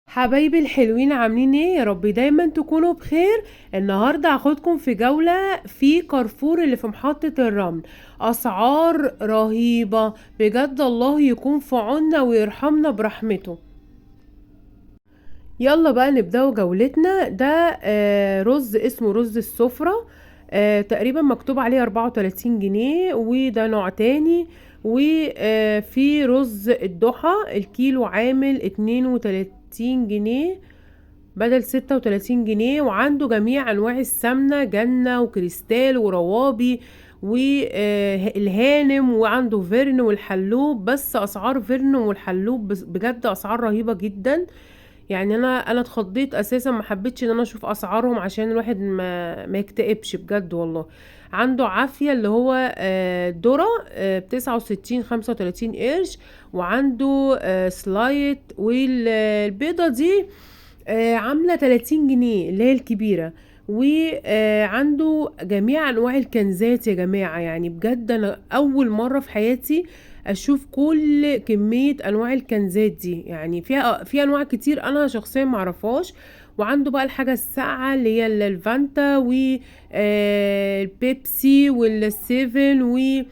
حبايبي الحلوين عاملين ايه؟ يا رب دايما تكونوا بخير. النهارده هاخدكم في جولة في كارفور اللي في محطة الرمل. اسعار رهيبة بجد، الله يكون في عوننا ويرحمنا برحمته. يلا بقى نبدأ جولتنا. ده رز اسمه رز السفرة. تقريبا مكتوب عليه 34 جنيه، وده نوع تاني. وفي رز الضحى الكيلو عامل 32 جنيه بدل 36 جنيه. وعنده جميع انواع السمنة، جنة وكريستال وروابي والهانم، وعنده فيرن والحلوب. بس اسعار فيرن والحلوب بجد اسعار رهيبة جدا. يعني انا اتخضيت اساسا، ما حبيتش ان انا اشوف اسعارهم عشان الواحد ما يكتئبش بجد والله. عنده عافية اللي هو ذرة ب69 35 قرش. وعنده سلايت، والبيضة دي عاملة 30 جنيه اللي هي الكبيرة. وعنده جميع انواع الكنزات يا جماعة. يعني بجد انا اول مرة في حياتي اشوف كل كمية انواع الكنزات دي. يعني في انواع كتير انا شخصيا معرفهاش. وعنده بقى الحاجة الساقعة اللي هي الفانتا والبيبسي والسيفن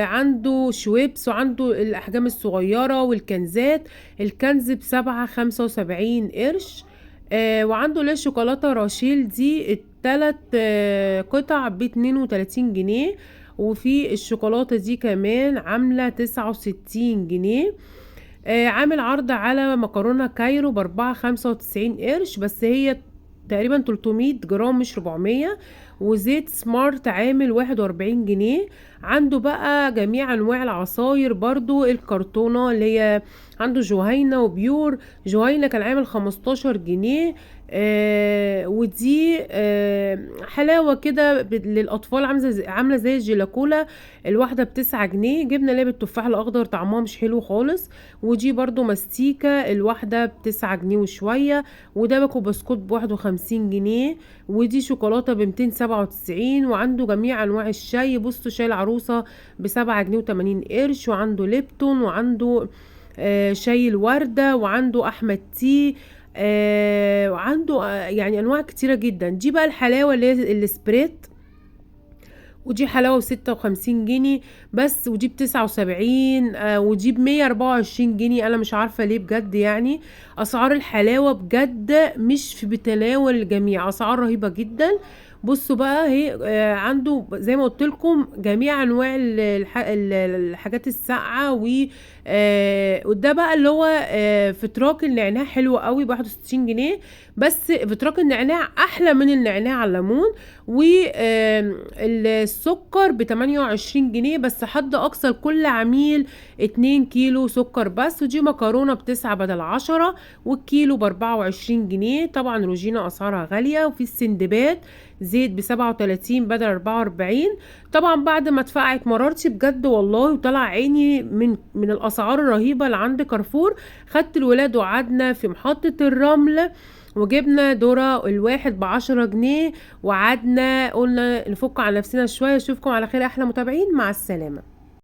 عنده شويبس، وعنده الأحجام الصغيرة والكنزات. الكنز ب7.75 قرش. وعنده اللي هي الشوكولاتة راشيل دي التلات قطع ب32 جنيه. وفي الشوكولاتة دي كمان عاملة 69 جنيه. عامل عرض على مكرونة كايرو ب4.95 قرش، بس هي تقريبا 300 جرام مش 400. وزيت سمارت عامل 41 جنيه. عنده بقى جميع انواع العصاير برضو الكرتونة اللي هي عنده جهينة وبيور. جهينة كان عامل 15 جنيه. ودي حلاوة كده للأطفال، عاملة زي الجيلاكولا. الواحدة ب9 جنيه. جبنة اللي هي بالتفاح الأخضر طعمها مش حلو خالص. ودي برضو مستيكة الواحدة ب9 جنيه وشوية. وده باكو بسكوت ب51 جنيه. ودي شوكولاتة ب297. وعنده جميع أنواع الشاي. بصوا شاي العروسة ب7 جنيه و80 قرش. وعنده ليبتون، وعنده شاي الوردة، وعنده أحمد تي. وعنده يعني أنواع كتيرة جدا. دي بقى الحلاوة اللي هي السبريت. ودي حلاوة ب56 جنيه بس. ودي ب79. ودي ب124 جنيه. انا مش عارفة ليه بجد. يعني اسعار الحلاوة بجد مش في بتناول الجميع، اسعار رهيبة جدا. بصوا بقى هي عنده زي ما قلت لكم جميع انواع الحاجات الساقعه. وده بقى اللي هو فتراك النعناع حلو قوي ب61 جنيه. بس فتراك النعناع احلى من النعناع على الليمون. والسكر ب28 جنيه بس، حد اقصى لكل عميل 2 كيلو سكر بس. ودي مكرونة ب9 بدل 10، والكيلو ب24 جنيه. طبعا روجينا اسعارها غالية. وفي السندباد زيت ب37 بدل 44. طبعا بعد ما اتفقعت مرارتي بجد والله وطلع عيني من الاسعار الرهيبة اللي عند كارفور، خدت الولاد وقعدنا في محطة الرمل وجبنا ذرة الواحد ب10 جنيه. وقعدنا قلنا نفك على نفسنا شوية. اشوفكم على خير احلى متابعين، مع السلامة.